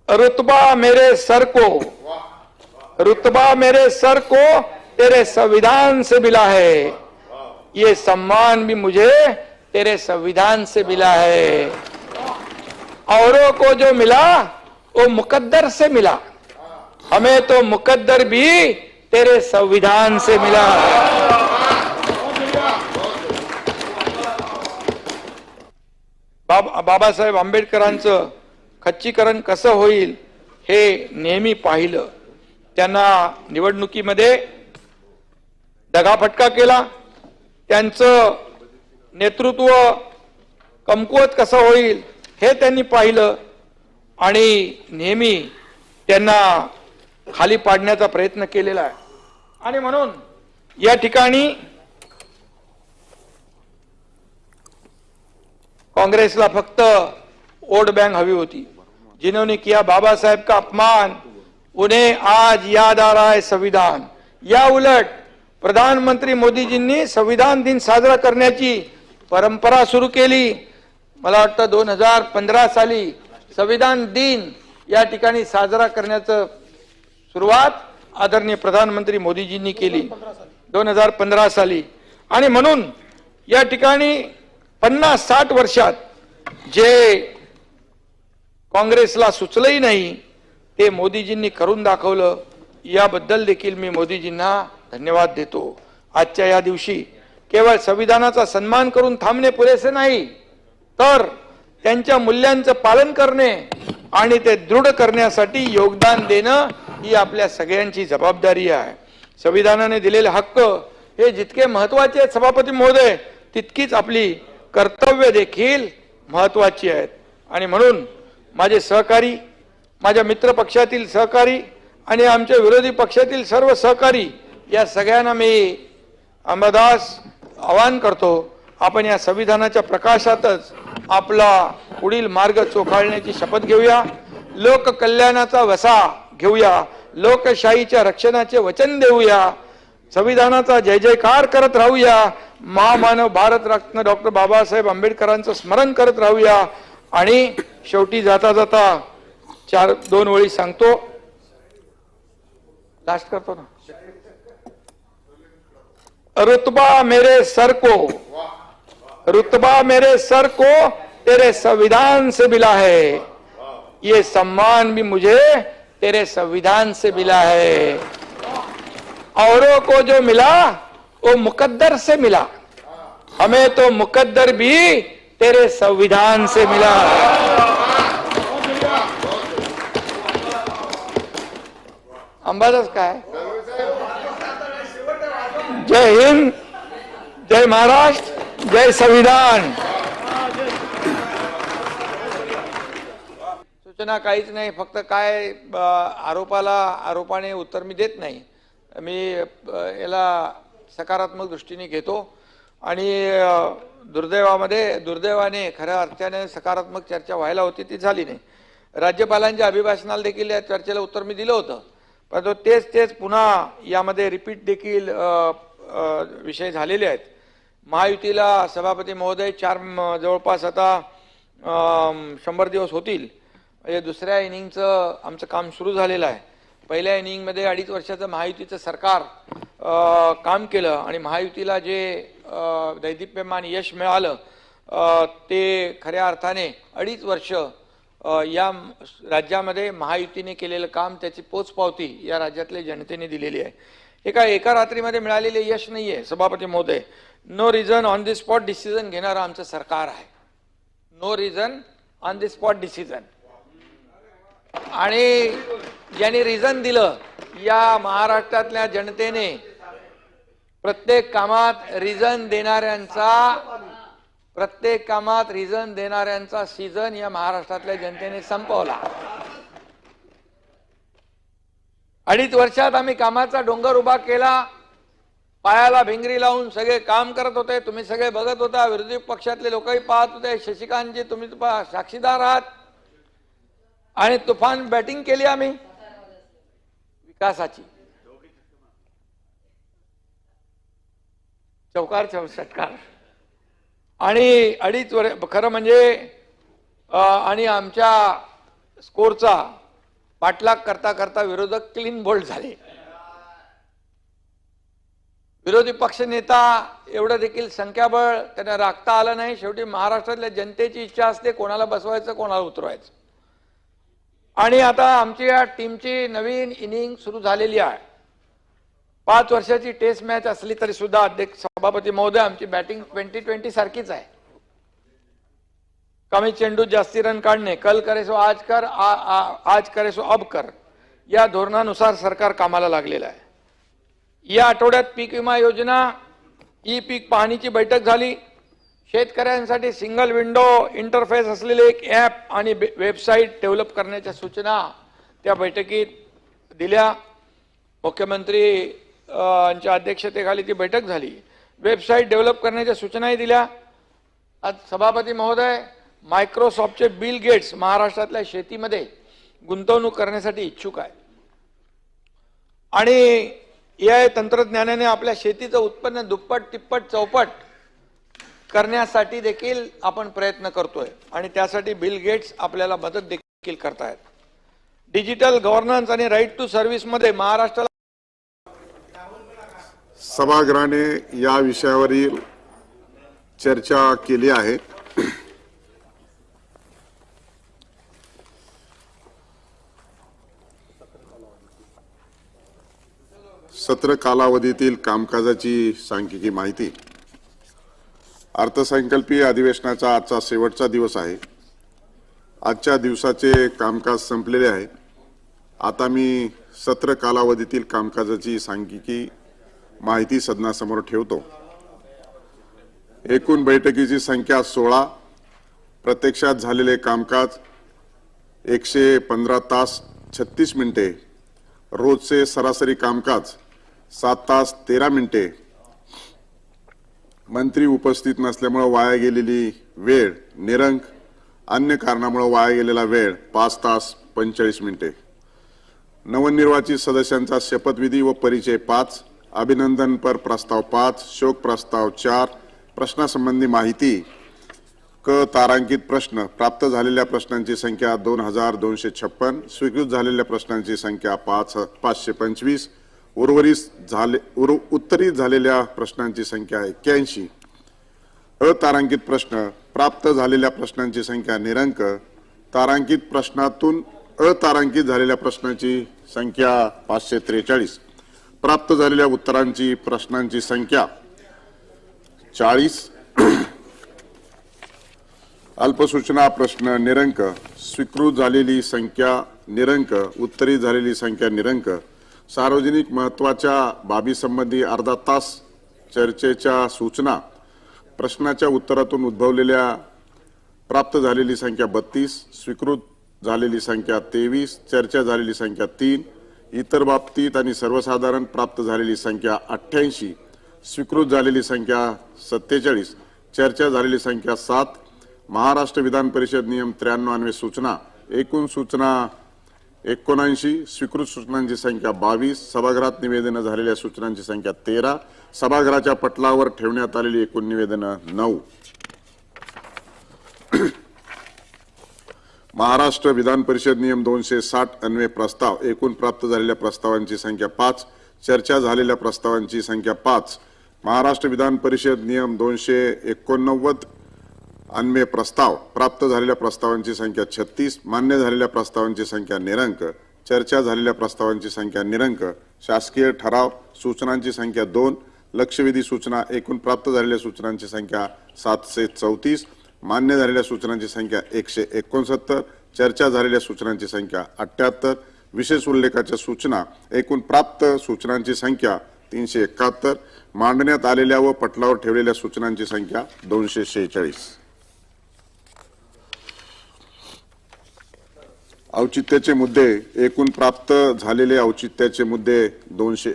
रुतबा मेरे सर को, रुतबा मेरे सर को तेरे संविधान से मिला है, ये सम्मान भी मुझे तेरे संविधान से मिला है। औरों को जो मिला वो मुकद्दर से मिला, हमें तो मुकद्दर भी तेरे संविधान से मिला। बाबासाहेब आंबेडकरांचं खच्चीकरण कसं होईल हे नेहमी पाहिलं। त्यांना निवडणुकीमध्ये दगाफटका केला, त्यांचं नेतृत्व कमकुवत कसं होईल हे त्यांनी पाहिलं आणि नेहमी त्यांना खाली पाडण्याचा प्रयत्न केलेला आहे। आणि म्हणून या ठिकाणी कांग्रेसला फक्त वोट बैंक हवी होती। जिन्होंने किया बाबा साहेब का अपमान उन्हें आज याद आ रहा है संविधान। या उलट प्रधानमंत्री मोदीजींनी संविधान दिन साजरा करण्याची परंपरा सुरू केली। मला वाटतं 2015 साली संविधान दिन या ठिकाणी साजरा करण्याचं सुरुवात आदरणीय प्रधानमंत्री मोदीजींनी केली 2015 साली। आणि म्हणून या ठिकाणी 50-60 वर्षात जे काँग्रेसला सुचलंही नाही ते मोदीजींनी करून दाखवलं। याबद्दल देखील मी मोदीजींना धन्यवाद देतो। आजच्या या दिवशी केवळ संविधानाचा सन्मान करून थांबणे पुरेसे नाही, तर त्यांच्या मूल्यांचं पालन करणे आणि ते दृढ करण्यासाठी योगदान देणं ही आपल्या सगळ्यांची जबाबदारी आहे। संविधानाने दिलेले हक्क हे जितके महत्त्वाचे आहेत सभापती महोदय, तितकीच आपली कर्तव्य देखील महत्त्वाची आहेत। आणि म्हणून माझे सहकारी, माझ्या मित्र पक्षातील सहकारी आणि आमच्या विरोधी पक्षातील सर्व सहकारी या सगळ्यांना मी अंबादास आवाहन करतो, आपण या संविधानाच्या प्रकाशातच आपला पुढील मार्ग चोखाळण्याची शपथ घेऊया, लोककल्याणाचा वसा घेऊया, लोकशाहीच्या रक्षणाचे वचन देऊया, संविधानाचा जय जयकार करत राहूया, महामानव भारतरत्न डॉक्टर बाबासाहेब आंबेडकरांचं स्मरण करत राहूया। आणि शेवटी जाता जाता 2 ओळी सांगतो, लास्ट करतो ना। रुतबा मेरे सर को, रुतबा मेरे सर को तेरे संविधान से मिला है, ये सम्मान भी मुझे तेरे संविधान से मिला है। औरों को जो मिला वो मुकद्दर से मिला, हमें तो मुकद्दर भी तेरे संविधान से मिला। अंबादास काय? जय हिंद, जय महाराष्ट्र, जय संविधान। सूचना काहीच नाही, फक्त काय आरोपाने उत्तर मी देत नाही, मी याला सकारात्मक दृष्टीने घेतो। आणि दुर्दैवाने खऱ्या अर्थाने सकारात्मक चर्चा व्हायला होती ती झाली नाही। राज्यपालांच्या अभिभाषणाला देखील या चर्चेला उत्तर मी दिलं होतं, पण तेच पुन्हा यामध्ये रिपीट देखील विषय झालेले आहेत। महायुतीला सभापती महोदय जवळपास आता 100 दिवस होतील, म्हणजे दुसऱ्या इनिंगचं आमचं काम सुरू झालेलं आहे। पहिल्या इनिंगमध्ये 2.5 वर्षाचं महायुतीचं सरकार काम केलं आणि महायुतीला जे दैदिप्यमान यश मिळालं ते खऱ्या अर्थाने 2.5 वर्ष या राज्यामध्ये महायुतीने केलेलं काम, त्याची पोचपावती या राज्यातल्या जनतेने दिलेली आहे। हे काय एका रात्रीमध्ये मिळालेले यश नाहीये सभापती महोदय। No reason on the spot decision घेणारं आमचं सरकार आहे, no reason on the spot decision. आणि ज्यांनी रिझन दिलं या महाराष्ट्रातल्या जनतेने प्रत्येक कामात रिझन देणाऱ्यांचा सीझन या महाराष्ट्रातल्या जनतेने संपवला। 2.5 वर्षात आम्ही कामाचा डोंगर उभा केला, पायाला भिंगरी लावून सगळे काम करत होते, तुम्ही सगळे बघत होता, विरोधी पक्षातले लोकही पाहत होते, शशिकांतजी तुम्ही साक्षीदार आहात। आणि तुफान बॅटिंग केली आम्ही विकासाची, चौकार षटकार, आणि 2.5 वर्ष खरं म्हणजे आणि आमच्या स्कोरचा पाठलाग करता करता विरोधक क्लीन बोल्ड झाले. विरोधी पक्ष नेता एवढं देखील संख्याबळ त्यांना राखता आलं नाही. शेवटी महाराष्ट्रातल्या जनतेची इच्छा असते कोणाला बसवायचं कोणाला उतरवायचं. आणि आता आमची या टीमची नवीन इनिंग सुरू झालेली आहे. 5 वर्षाची टेस्ट मॅच असली तरी सुद्धा अध्यक्ष सभापती महोदय आमची बॅटिंग 2020 सारखीच आहे. कमी चेंडूत जास्ती रन काढणे, कल करे सो आज कर, आज करे सो अब कर, या धोरणानुसार सरकार कामाला लागलेलं आहे. या आठवड्यात पीक विमा योजना ई पीक पाहणीची बैठक झाली. शेतकऱ्यांसाठी सिंगल विंडो इंटरफेस असलेले एक ॲप आणि वेबसाईट डेव्हलप करण्याच्या सूचना त्या बैठकीत दिल्या. मुख्यमंत्री यांच्या अध्यक्षतेखाली ती बैठक झाली. वेबसाईट डेव्हलप करण्याच्या सूचनाही दिल्या. आज सभापती महोदय, मायक्रोसॉफ्टचे बिल गेट्स महाराष्ट्रातल्या शेतीमध्ये गुंतवणूक करण्यासाठी इच्छुक आहे आणि AI तंत्रज्ञानाने आपल्या शेतीचं उत्पन्न दुप्पट तिप्पट चौपट करण्यासाठी देखील आपण प्रयत्न करतोय आणि त्यासाठी बिल गेट्स आपल्याला मदत देखील करतायत. डिजिटल गव्हर्नन्स आणि राईट टू सर्व्हिस मध्ये महाराष्ट्राला सभागृहाने या विषयावरील चर्चा केली आहे. सत्र कालावधीतील कामकाजाची सांख्यिकी माहिती. अर्थसंकल्पीय अधिवेशनाचा आजचा शेवटचा दिवस आहे. आजच्या दिवसाचे कामकाज संपलेले आहे. आता मी सत्र कालावधीतील कामकाजाची सांख्यिकी माहिती सदनासमोर ठेवतो. एकूण बैठकीची संख्या 16. प्रत्यक्षात झालेले कामकाज 115 तास 36 मिनिटे. रोजचे सरासरी कामकाज 7 तास 13 मिनिटे. मंत्री उपस्थित नसल्यामुळे वाया गेलेली वेळ निरंक. अन्य कारणामुळे वाया गेलेला वेळ 5 तास 45 मिनिटे. नवनिर्वाचित सदस्यांचा शपथविधी व परिचय 5. अभिनंदन पर प्रस्ताव 5. शोक प्रस्ताव 4. प्रश्नासंबंधी माहिती क तारांकित प्रश्न. प्राप्त झालेल्या प्रश्नांची संख्या 2256. स्वीकृत झालेल्या प्रश्नांची संख्या 525. उत्तरित झालेल्या प्रश्नांची संख्या 81. अतारांकित प्रश्न. प्राप्त झालेल्या प्रश्नांची संख्या निरंक. तारांकित प्रश्नातून अतारांकित झालेल्या प्रश्नांची संख्या 543. प्राप्त झालेल्या उत्तरांची प्रश्नांची संख्या 40. अल्पसूचना प्रश्न निरंक. स्वीकृत झालेली संख्या निरंक. उत्तरित झालेली संख्या निरंक. सार्वजनिक महत्त्वाच्या बाबीसंबंधी अर्धा तास चर्चेच्या सूचना. प्रश्नाच्या उत्तरातून उद्भवलेल्या प्राप्त झालेली संख्या 32. स्वीकृत झालेली संख्या 23. चर्चा झालेली संख्या 3. इतर बाबतीत आणि सर्वसाधारण प्राप्त झालेली संख्या 88. स्वीकृत झालेली संख्या 47. चर्चा झालेली संख्या 7. महाराष्ट्र विधान परिषद नियम 93 अन्वये सूचना. एकूण सूचना 79. स्वीकृत सूचनांची संख्या 22. सभागृहात निवेदन झालेल्या सूचनांची संख्या 13. सभागृहाच्या पटलावर ठेवण्यात आलेली एकूण निवेदनं 9. महाराष्ट्र विधान परिषद नियम 260 अन्वये प्रस्ताव. एकूण प्राप्त झालेल्या प्रस्तावांची संख्या 5. चर्चा झालेल्या प्रस्तावांची संख्या 5. महाराष्ट्र विधान परिषद नियम 289 अन्वये प्रस्ताव. प्राप्त झालेल्या प्रस्तावांची संख्या 36. मान्य झालेल्या प्रस्तावांची संख्या निरंक. चर्चा झालेल्या प्रस्तावांची संख्या निरंक. शासकीय ठराव सूचनांची संख्या 2. लक्षवेधी सूचना. एकूण प्राप्त झालेल्या सूचनांची संख्या 734. मान्य झालेल्या सूचनांची संख्या 169. चर्चा झालेल्या सूचनांची संख्या 78. विशेष उल्लेखाच्या सूचना. एकूण प्राप्त सूचनांची संख्या 371. मांडण्यात आलेल्या व पटलावर ठेवलेल्या सूचनांची संख्या 246. औचित्याचे मुद्दे. एकूण प्राप्त झालेले औचित्याचे मुद्दे